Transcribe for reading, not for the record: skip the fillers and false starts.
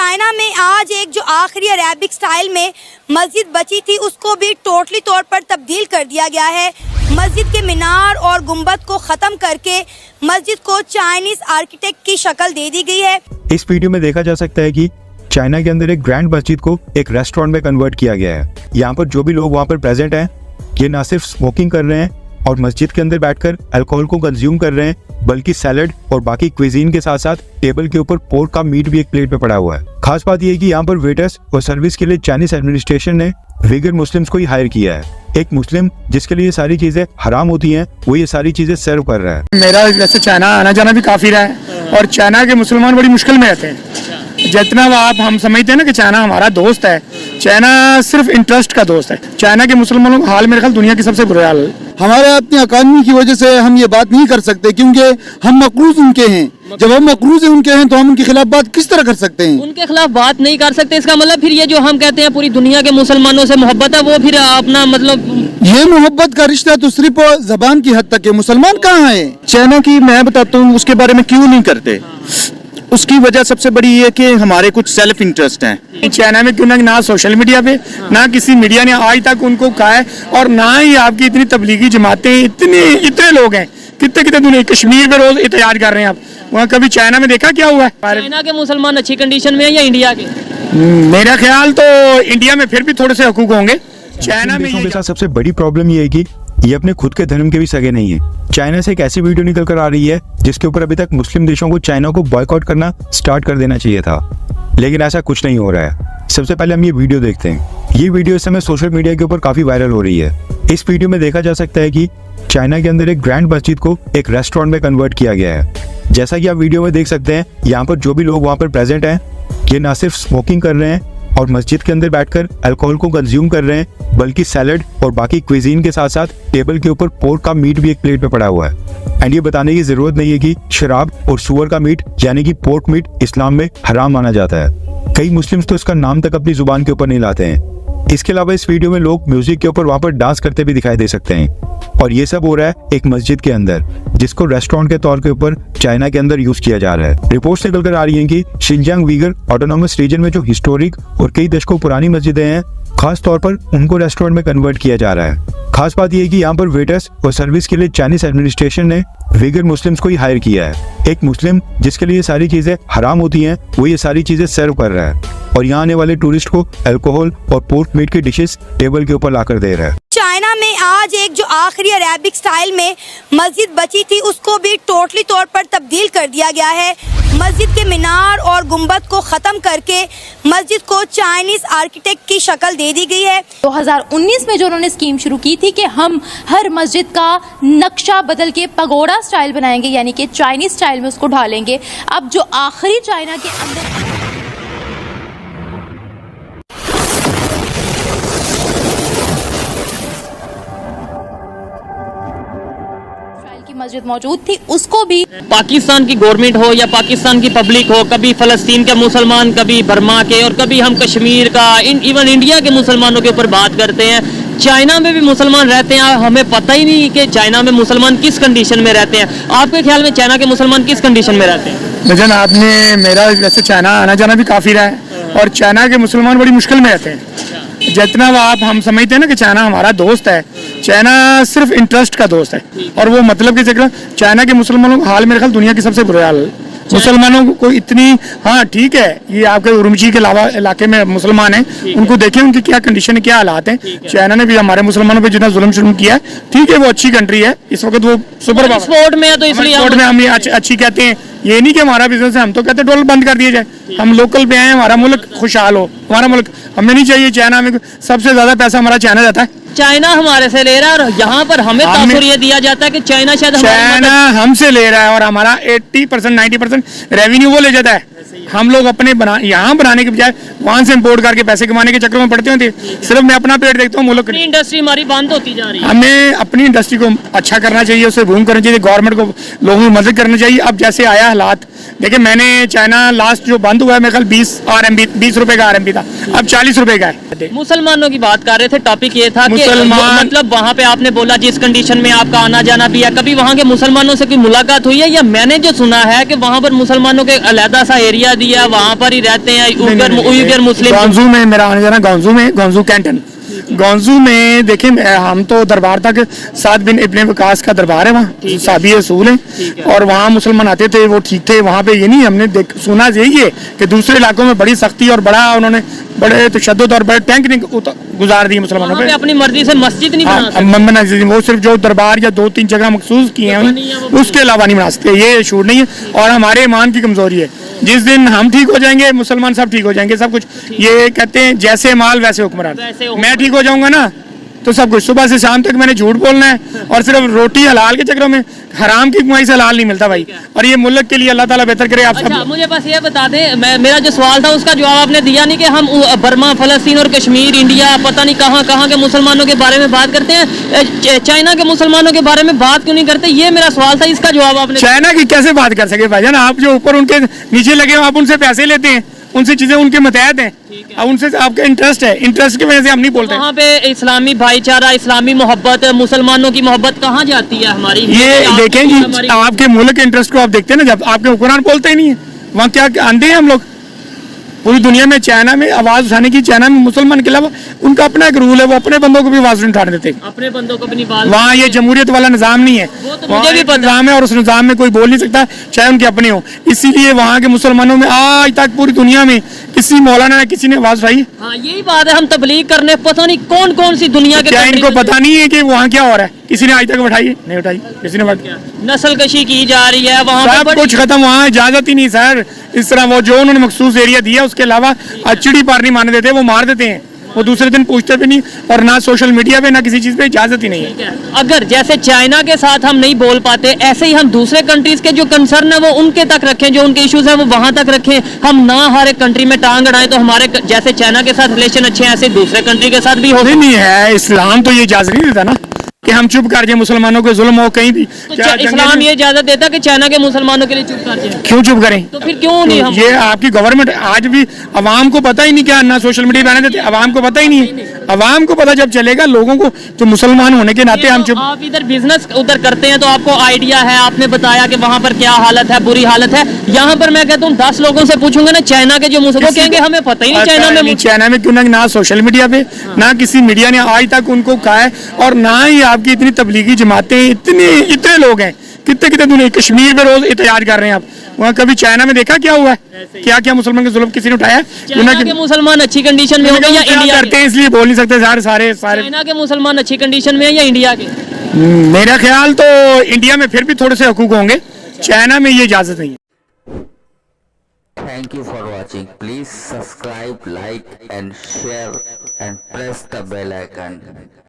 China में आज एक जो आखिरी अरेबिक स्टाइल में मस्जिद बची थी उसको भी टोटली तौर पर तब्दील कर दिया गया है। मस्जिद के मीनार और गुंबद को ख़त्म करके मस्जिद को चाइनीज आर्किटेक्ट की शक्ल दे दी गई है। इस वीडियो में देखा जा सकता है कि चाइना के अंदर एक ग्रैंड मस्जिद को एक रेस्टोरेंट में कन्वर्ट किया गया है। यहाँ पर जो भी लोग वहाँ पर प्रेजेंट हैं ये ना सिर्फ स्मोकिंग कर रहे हैं और मस्जिद के अंदर बैठकर अल्कोहल को कंज्यूम कर रहे हैं, बल्कि सैलड और बाकी क्विजीन के साथ साथ टेबल के ऊपर पोर्क का मीट भी एक प्लेट पे पड़ा हुआ है। खास बात यह है कि यहाँ पर वेटर्स और सर्विस के लिए चाइनीज एडमिनिस्ट्रेशन ने वीगर मुस्लिम्स को ही हायर किया है। एक मुस्लिम जिसके लिए ये सारी चीजें हराम होती हैं वो ये सारी चीजें सर्व कर रहा है। मेरा वैसे चाइना आना जाना भी काफी रहा है और चाइना के मुसलमान बड़ी मुश्किल में रहते हैं। जितना हम समझते हैं ना कि चाइना हमारा दोस्त है, चाइना सिर्फ इंटरेस्ट का दोस्त है। चाइना के मुसलमानों का हाल मेरे ख्याल दुनिया की सबसे बुरा हाल है। हमारे अपनी इकॉनमी की वजह से हम ये बात नहीं कर सकते क्योंकि हम मकरूज उनके हैं। जब हम मकरूज उनके हैं तो हम उनके खिलाफ बात किस तरह कर सकते हैं? उनके खिलाफ बात नहीं कर सकते। इसका मतलब फिर ये जो हम कहते हैं पूरी दुनिया के मुसलमानों से मोहब्बत है वो फिर अपना मतलब ये मोहब्बत का रिश्ता तो सिर्फ जबान की हद तक है। मुसलमान कहाँ है? चाइना की मैं बताता हूँ उसके बारे में क्यों नहीं करते। उसकी वजह सबसे बड़ी ये कि हमारे कुछ सेल्फ इंटरेस्ट हैं। चाइना में क्यों ना सोशल मीडिया पे ना किसी मीडिया ने आज तक उनको कहा है और ना ही आपकी इतनी तबलीगी जमातें इतने लोग हैं, कितने दुनिया कश्मीर पे रोज एहतजाज कर रहे हैं। आप वहाँ कभी चाइना में देखा क्या हुआ है? चाइना के मुसलमान अच्छी कंडीशन में है या इंडिया के? मेरा ख्याल तो इंडिया में फिर भी थोड़े से हकूक होंगे। चाइना में के साथ सबसे बड़ी प्रॉब्लम ये है कि ये अपने खुद के धर्म के भी सगे नहीं है। चाइना से एक ऐसी वीडियो निकल कर आ रही है जिसके ऊपर अभी तक मुस्लिम देशों को चाइना को बॉयकॉट करना स्टार्ट कर देना चाहिए था, लेकिन ऐसा कुछ नहीं हो रहा है। सबसे पहले हम ये वीडियो देखते हैं। ये वीडियो इस समय सोशल मीडिया के ऊपर काफी वायरल हो रही है। इस वीडियो में देखा जा सकता है कि चाइना के अंदर एक ग्रैंड मस्जिद को एक रेस्टोरेंट में कन्वर्ट किया गया है। जैसा कि आप वीडियो में देख सकते हैं यहाँ पर जो भी लोग वहाँ पर प्रेजेंट हैं ये ना सिर्फ स्मोकिंग कर रहे हैं और मस्जिद के अंदर बैठकर अल्कोहल को कंज्यूम कर रहे हैं, बल्कि सैलड और बाकी क्विजीन के साथ साथ टेबल के ऊपर पोर्क का मीट भी एक प्लेट पे पड़ा हुआ है। एंड ये बताने की जरूरत नहीं है कि शराब और सुअर का मीट यानी कि पोर्क मीट इस्लाम में हराम माना जाता है। कई मुस्लिम्स तो इसका नाम तक अपनी जुबान के ऊपर नहीं लाते हैं। इसके अलावा इस वीडियो में लोग म्यूजिक के ऊपर वहाँ पर डांस करते भी दिखाई दे सकते हैं और ये सब हो रहा है एक मस्जिद के अंदर जिसको रेस्टोरेंट के तौर के ऊपर चाइना के अंदर यूज किया जा रहा है। रिपोर्ट्स निकल कर आ रही हैं कि शिनजियांग वीगर ऑटोनॉमस रीजन में जो हिस्टोरिक और कई दशकों पुरानी मस्जिदें हैं खास तौर पर उनको रेस्टोरेंट में कन्वर्ट किया जा रहा है। खास बात यह है कि यहाँ पर वेटर्स और सर्विस के लिए चाइनीज एडमिनिस्ट्रेशन ने वीगर मुस्लिम्स को ही हायर किया है। एक मुस्लिम जिसके लिए ये सारी चीजें हराम होती हैं वो ये सारी चीजें सर्व कर रहा है और यहाँ आने वाले टूरिस्ट को अल्कोहल और पोर्क मीट की डिशेस टेबल के ऊपर लाकर दे रहा है। चाइना में आज एक जो आखिरी अरेबिक स्टाइल में मस्जिद बची थी उसको भी टोटली तौर पर तब्दील कर दिया गया है। मस्जिद के मीनार और गुंबद को ख़त्म करके मस्जिद को चाइनीज आर्किटेक्ट की शक्ल दे दी गई है। 2019 में जो उन्होंने स्कीम शुरू की थी कि हम हर मस्जिद का नक्शा बदल के पगोड़ा स्टाइल बनाएंगे, यानी कि चाइनीज स्टाइल में उसको ढालेंगे। अब जो आखिरी चाइना के अंदर मस्जिद मौजूद थी उसको भी पाकिस्तान की गवर्नमेंट हो या पाकिस्तान की पब्लिक हो, कभी फलस्तीन के मुसलमान, कभी बर्मा के और कभी हम कश्मीर का, इवन इंडिया के मुसलमानों के ऊपर बात करते हैं। चाइना में भी मुसलमान रहते हैं, हमें पता ही नहीं कि चाइना में मुसलमान किस कंडीशन में रहते हैं। आपके ख्याल में चाइना के मुसलमान किस कंडीशन में रहते हैं? लेकिन आपने मेरा वैसे चाइना आना जाना भी काफी रहा है और चाइना के मुसलमान बड़ी मुश्किल में रहते हैं। जितना हम समझते हैं ना कि चाइना हमारा दोस्त है, चाइना सिर्फ इंटरेस्ट का दोस्त है और वो मतलब की जगह चाइना के मुसलमानों का हाल मेरे ख्याल दुनिया की सबसे बुरा हाल है। मुसलमानों को इतनी, हाँ ठीक है ये आपके उरुमची के अलावा इलाके में मुसलमान हैं, उनको देखें उनकी क्या कंडीशन है, क्या हालात हैं। चाइना ने भी हमारे मुसलमानों पे जितना जुल्म शुरू किया है, ठीक है वो अच्छी कंट्री है इस वक्त, वो सुपर एक्सपोर्ट में है तो इसलिए हम ये अच्छी कहते हैं। ये नहीं कि हमारा बिजनेस है, हम तो कहते हैं डॉलर बंद कर दिया जाए, हम लोकल पे आए, हमारा मुल्क खुशहाल हो, हमारा मुल्क हमें नहीं चाहिए। चाइना में सबसे ज्यादा पैसा हमारा चाइना जाता है। चाइना हमारे से ले रहा है और यहाँ पर हमें तासुर ये दिया जाता है कि चाइना शायद हमसे ले रहा है और हमारा 80% 90% रेवेन्यू वो ले जाता है। हम लोग अपने यहाँ बनाने के बजाय वहाँ से इम्पोर्ट करके पैसे कमाने के चक्कर में पड़ते होते। सिर्फ मैं अपना पेट देखता हूँ, मुल्क इंडस्ट्री हमारी बंद होती जा रही है। हमें अपनी इंडस्ट्री को अच्छा करना चाहिए, उसे बूम करना चाहिए, गवर्नमेंट को लोगों की मदद करनी चाहिए। अब जैसे आया हालात देखिए मैंने चाइना लास्ट जो बंद हुआ है मेरे ख्याल 20 रुपए का RMB था, अब 40 रुपए का है। मुसलमानों की बात कर रहे थे, टॉपिक ये था कि मुसलमान- मतलब वहाँ पे आपने बोला जिस कंडीशन में आपका आना जाना भी है, कभी वहाँ के मुसलमानों से कोई मुलाकात हुई है? या मैंने जो सुना है कि वहाँ पर मुसलमानों के अलहदा सा एरिया दिया, वहाँ पर ही रहते हैं उइगर मुस्लिम। गौंजू में मेरा आने जाना, गौंजू कैंटन गौंजू में देखें हम तो दरबार तक 7 दिन इब्ने वकास का दरबार है, वहाँ साबी असूल है और वहाँ मुसलमान आते थे, वो ठीक थे। वहाँ पे ये नहीं हमने सुना यही है कि दूसरे इलाकों में बड़ी सख्ती और बड़ा उन्होंने बड़े तशद्दुद और बड़े टैंक नहीं गुजार दिए मुसलमानों पे। अपनी मर्जी से मस्जिद नहीं बना सकते, वो सिर्फ जो दरबार या 2-3 जगह मखसूस किए हैं उसके अलावा नहीं बना सकते, ये शूट नहीं है और हमारे ईमान की कमजोरी है। जिस दिन हम ठीक हो जाएंगे मुसलमान सब ठीक हो जाएंगे, सब कुछ। ये कहते हैं जैसे माल वैसे हुक्मरान, मैं ठीक हो जाऊंगा ना तो सब कुछ। सुबह से शाम तक मैंने झूठ बोलना है और सिर्फ रोटी हलाल के चक्करों में, हराम की कमाई से हलाल नहीं मिलता भाई। और ये मुल्क के लिए अल्लाह ताला बेहतर करे। आप अच्छा, सब मुझे बस ये बता दें, मेरा जो सवाल था उसका जवाब आपने दिया नहीं कि हम बर्मा, फलस्तीन और कश्मीर, इंडिया, पता नहीं कहाँ कहाँ के मुसलमानों के बारे में बात करते हैं, चाइना के मुसलमानों के बारे में बात क्यों नहीं करते? ये मेरा सवाल था, इसका जवाब आपने। चाइना की कैसे बात कर सके भाईजान? आप जो ऊपर उनके नीचे लगे हो, आप उनसे पैसे लेते हैं, उनसे चीजें उनके मतहत हैं, अब उनसे आपका इंटरेस्ट है, इंटरेस्ट की वजह से हम नहीं बोलते। वहाँ पे इस्लामी भाईचारा, इस्लामी मोहब्बत, मुसलमानों की मोहब्बत कहाँ जाती है हमारी? ये देखें जी, आपके मुल्क के इंटरेस्ट को आप देखते हैं ना, जब आपके हुक्मरान बोलते ही नहीं है, वहाँ क्या आंधे हैं हम लोग? पूरी दुनिया में चाइना में आवाज उठाने की, चाइना में मुसलमान के अलावा उनका अपना एक रूल है, वो अपने बंदों को भी आवाज उठा देते, अपने बंदों को भी नहीं बात। वहाँ ये जमहूरियत वाला निजाम नहीं है, मुझे भी पता निजाम है और उस निजाम में कोई बोल नहीं सकता, चाहे उनके अपने हो। इसीलिए वहाँ के मुसलमानों में आज तक पूरी दुनिया में किसी मौलाना ने किसी ने आवाज उठाई? हाँ, यही बात है, हम तबलीग करने पता नहीं कौन कौन सी दुनिया के, क्या इनको पता नहीं है कि वहाँ क्या हो रहा है? किसी ने आज तक उठाई? नहीं उठाई किसी ने। नस्ल कशी की जा रही है वहाँ पे, सब कुछ खत्म, वहाँ इजाजत ही नहीं सर। इस तरह वो जो उन्होंने मखसूस एरिया दिया उसके अलावा चिड़ी पार नहीं मारने देते, वो मार देते हैं, वो दूसरे दिन पूछते भी नहीं, और ना सोशल मीडिया पे ना किसी चीज पे इजाजत ही नहीं है। अगर जैसे चाइना के साथ हम नहीं बोल पाते, ऐसे ही हम दूसरे कंट्रीज के जो कंसर्न है वो उनके तक रखें, जो उनके इश्यूज है वो वहां तक रखें। हम ना हर एक कंट्री में टांग अड़ाएं, तो हमारे जैसे चाइना के साथ रिलेशन अच्छे हैं, ऐसे दूसरे कंट्री के साथ भी हो। नहीं है, इस्लाम तो ये इजाजत नहीं देता ना कि हम चुप कर जाए, मुसलमानों के जुल्म हो कहीं भी। तो इस्लाम ये इजाजत देता कि चाइना के मुसलमानों के लिए चुप कर जाए? क्यों चुप करें? तो फिर क्यों नहीं हम? ये आपकी गवर्नमेंट आज भी अवाम को पता ही नहीं, क्या ना सोशल मीडिया पे आने देते, अवाम को पता ही नहीं है। अवाम को पता जब चलेगा, लोगों को तो मुसलमान होने के नाते हम चुप। आप इधर बिजनेस उधर करते हैं तो आपको आइडिया है, आपने बताया कि वहाँ पर क्या हालत है, बुरी हालत है। यहाँ पर मैं कहता हूँ 10 लोगों से पूछूंगा ना चाइना के जो मुसलमान, कहेंगे हमें पता ही नहीं चाइना में। चाइना में क्यों ना सोशल मीडिया पे ना किसी मीडिया ने आज तक उनको कहा है, और ना ही आपकी इतनी तबलीगी जमातें, इतने लोग हैं, कितने दुनिया कश्मीर में रोज एहतजाज कर रहे हैं। आप वहाँ कभी चाइना में देखा क्या हुआ है? क्या मुसलमान के जुल्म किसी ने उठाया? चाइना के मुसलमान अच्छी कंडीशन में होंगे या इंडिया करते हैं, इसलिए बोल नहीं सकते सारे। चाइना के मुसलमान अच्छी कंडीशन में है या इंडिया के? मेरा ख्याल तो इंडिया में फिर भी थोड़े से हकूक होंगे, चाइना में ये इजाजत नहीं है। Thank you for watching. Please subscribe, like and share and press the bell icon.